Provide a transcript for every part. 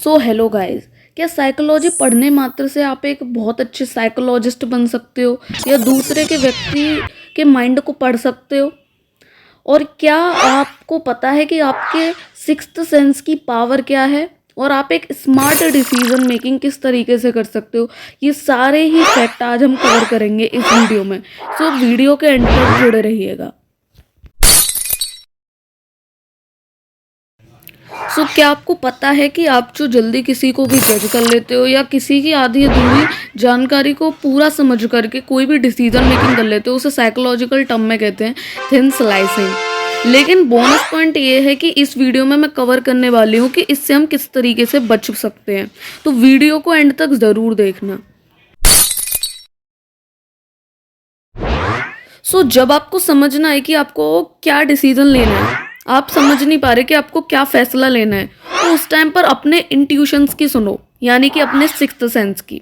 So hello guys, क्या psychology पढ़ने मात्र से आप एक बहुत अच्छे साइकोलॉजिस्ट बन सकते हो या दूसरे के व्यक्ति के माइंड को पढ़ सकते हो? और क्या आपको पता है कि आपके सिक्स्थ सेंस की पावर क्या है और आप एक स्मार्ट डिसीजन मेकिंग किस तरीके से कर सकते हो? ये सारे ही फैक्ट आज हम कवर करेंगे इस वीडियो में। सो वीडियो के एंड तक जुड़े रहिएगा। क्या आपको पता है कि आप जो जल्दी किसी को भी जज कर लेते हो या किसी की आधी अधूरी जानकारी को पूरा समझ करके कोई भी डिसीजन मेकिंग कर लेते हो, उसे साइकोलॉजिकल टर्म में कहते हैं थिन स्लाइसिंग। लेकिन बोनस पॉइंट ये है कि इस वीडियो में मैं कवर करने वाली हूँ कि इससे हम किस तरीके से बच सकते हैं। तो वीडियो को एंड तक ज़रूर देखना। जब आपको समझना है कि आपको क्या डिसीजन लेना है, आप समझ नहीं पा रहे कि आपको क्या फैसला लेना है, तो उस टाइम पर अपने इंट्यूशंस की सुनो, यानी कि अपने सिक्स्थ सेंस की।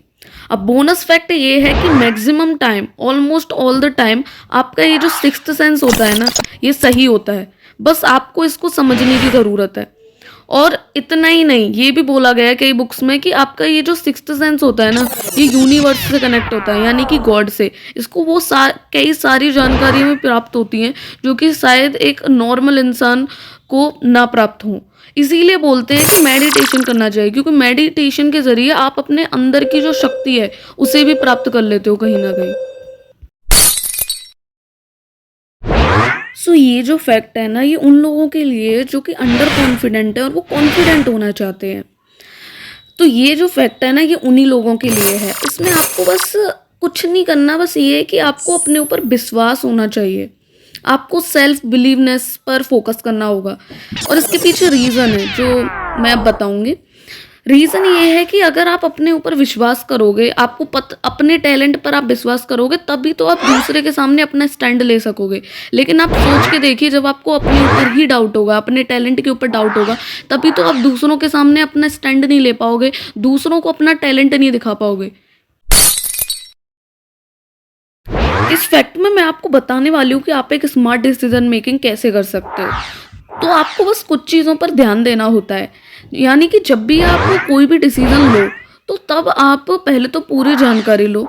अब बोनस फैक्ट ये है कि maximum time, almost all the time, आपका ये जो सिक्स्थ सेंस होता है ना, ये सही होता है। बस आपको इसको समझने की ज़रूरत है। और इतना ही नहीं, ये भी बोला गया है कई बुक्स में कि आपका ये जो सिक्स्थ सेंस होता है ना, ये यूनिवर्स से कनेक्ट होता है, यानी कि गॉड से। इसको वो कई सारी जानकारी में प्राप्त होती हैं जो कि शायद एक नॉर्मल इंसान को ना प्राप्त हो। इसीलिए बोलते हैं कि मेडिटेशन करना चाहिए, क्योंकि मेडिटेशन के ज़रिए आप अपने अंदर की जो शक्ति है उसे भी प्राप्त कर लेते हो कहीं ना कहीं। ये जो फैक्ट है ना, ये उन लोगों के लिए जो कि अंडर कॉन्फिडेंट है और वो कॉन्फिडेंट होना चाहते हैं। तो ये जो फैक्ट है ना, ये उन्हीं लोगों के लिए है। इसमें आपको बस कुछ नहीं करना, बस ये है कि आपको अपने ऊपर विश्वास होना चाहिए। आपको सेल्फ बिलीवनेस पर फोकस करना होगा। और इसके पीछे रीज़न है जो मैं अब बताऊंगी। रीज़न ये है कि अगर आप अपने ऊपर विश्वास करोगे, आपको अपने टैलेंट पर आप विश्वास करोगे, तभी तो आप दूसरे के सामने अपना स्टैंड ले सकोगे। लेकिन आप सोच के देखिए, जब आपको अपने ऊपर ही डाउट होगा, अपने टैलेंट के ऊपर डाउट होगा, तभी तो आप दूसरों के सामने अपना स्टैंड नहीं ले पाओगे, दूसरों को अपना टैलेंट नहीं दिखा पाओगे। इस फैक्ट में मैं आपको बताने वाली हूँ कि आप एक स्मार्ट डिसीजन मेकिंग कैसे कर सकते हो। तो आपको बस कुछ चीज़ों पर ध्यान देना होता है, यानी कि जब भी आप कोई भी डिसीजन लो, तो तब आप पहले तो पूरी जानकारी लो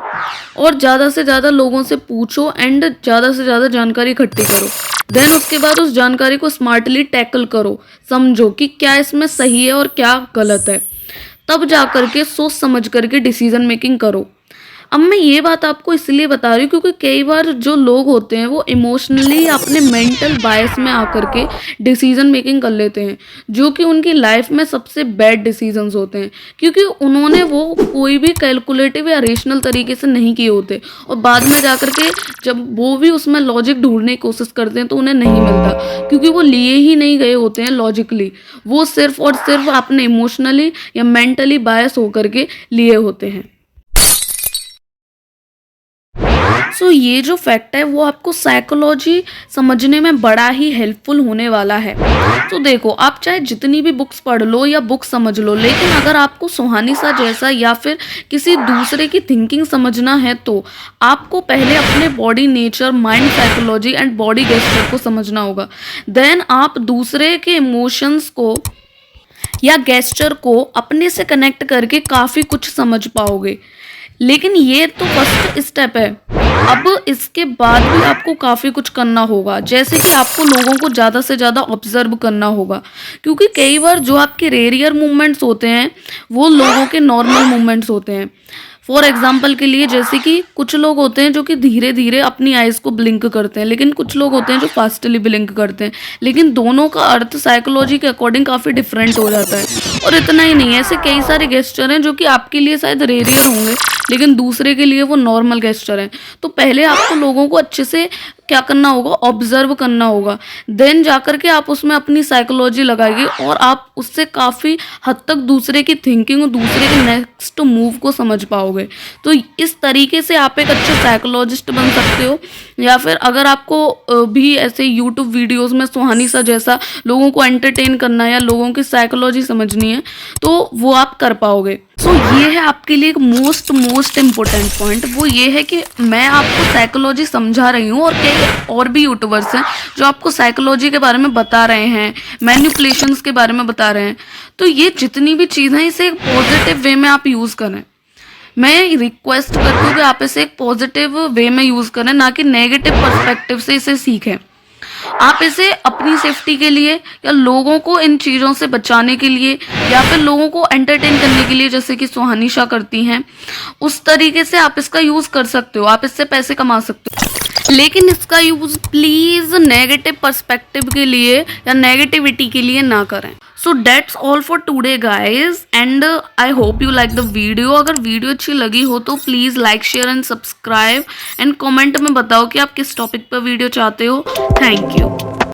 और ज़्यादा से ज़्यादा लोगों से पूछो एंड ज़्यादा से ज़्यादा जानकारी इकट्ठी करो। देन उसके बाद उस जानकारी को स्मार्टली टैकल करो, समझो कि क्या इसमें सही है और क्या गलत है। तब जा करके सोच समझ करके डिसीजन मेकिंग करो। अब मैं ये बात आपको इसलिए बता रही हूँ क्योंकि कई बार जो लोग होते हैं वो इमोशनली अपने मेंटल बायस में आकर के डिसीजन मेकिंग कर लेते हैं, जो कि उनकी लाइफ में सबसे बैड डिसीजंस होते हैं, क्योंकि उन्होंने वो कोई भी कैलकुलेटिव या रेशनल तरीके से नहीं किए होते। और बाद में जाकर के जब वो भी उसमें लॉजिक ढूंढने की कोशिश करते हैं तो उन्हें नहीं मिलता, क्योंकि वो लिए ही नहीं गए होते हैं लॉजिकली। वो सिर्फ और सिर्फ अपने इमोशनली या मेंटली बायस होकर के लिए होते हैं। ये जो फैक्ट है वो आपको साइकोलॉजी समझने में बड़ा ही हेल्पफुल होने वाला है। देखो, आप चाहे जितनी भी बुक्स पढ़ लो या बुक समझ लो, लेकिन अगर आपको सुहानी सा जैसा या फिर किसी दूसरे की थिंकिंग समझना है, तो आपको पहले अपने body nature, mind psychology and body gesture को समझना होगा। देन आप दूसरे के इमोशंस को या गेस्चर को अपने से कनेक्ट करके काफ़ी कुछ समझ पाओगे। लेकिन ये तो फर्स्ट स्टेप है। अब इसके बाद भी आपको काफ़ी कुछ करना होगा, जैसे कि आपको लोगों को ज़्यादा से ज़्यादा ऑब्जर्व करना होगा, क्योंकि कई बार जो आपके रेरियर मूवमेंट्स होते हैं वो लोगों के नॉर्मल मूवमेंट्स होते हैं। फॉर एग्जाम्पल के लिए, जैसे कि कुछ लोग होते हैं जो कि धीरे धीरे अपनी आइज़ को ब्लिंक करते हैं, लेकिन कुछ लोग होते हैं जो फास्टली ब्लिंक करते हैं, लेकिन दोनों का अर्थ साइकोलॉजी के अकॉर्डिंग काफ़ी डिफरेंट हो जाता है। और इतना ही नहीं है, ऐसे कई सारे गेस्चर हैं जो कि आपके लिए शायद रेरियर होंगे, लेकिन दूसरे के लिए वो नॉर्मल गेस्चर हैं। तो पहले आपको लोगों को अच्छे से क्या करना होगा, ऑब्जर्व करना होगा। देन जाकर के आप उसमें अपनी साइकोलॉजी लगाइए और आप उससे काफ़ी हद तक दूसरे की थिंकिंग और दूसरे के नेक्स्ट मूव को समझ पाओगे। तो इस तरीके से आप एक अच्छे साइकोलॉजिस्ट बन सकते हो। या फिर अगर आपको भी ऐसे यूट्यूब वीडियोस में सुहानी सा जैसा लोगों को एंटरटेन करना है या लोगों की साइकोलॉजी समझनी है, तो वो आप कर पाओगे। सो ये है आपके लिए एक मोस्ट इम्पोर्टेंट पॉइंट। वो ये है कि मैं आपको साइकोलॉजी समझा रही हूँ और कई और भी यूट्यूबर्स हैं जो आपको साइकोलॉजी के बारे में बता रहे हैं, मैनिपुलेशंस के बारे में बता रहे हैं। तो ये जितनी भी चीज़ हैं इसे एक पॉजिटिव वे में आप यूज़ करें। मैं रिक्वेस्ट करती हूँ कि आप इसे एक पॉजिटिव वे में यूज़ करें, ना कि नेगेटिव पर्सपेक्टिव से इसे सीखें। आप इसे अपनी सेफ्टी के लिए या लोगों को इन चीज़ों से बचाने के लिए या फिर लोगों को एंटरटेन करने के लिए, जैसे कि सुहानी शाह करती हैं, उस तरीके से आप इसका यूज़ कर सकते हो। आप इससे पैसे कमा सकते हो, लेकिन इसका यूज़ प्लीज़ नेगेटिव पर्सपेक्टिव के लिए या नेगेटिविटी के लिए ना करें। So that's all for today guys, and I hope you like the video. अगर वीडियो अच्छी लगी हो तो please like, share and subscribe, and comment में बताओ कि आप किस टॉपिक पर वीडियो चाहते हो। Thank you.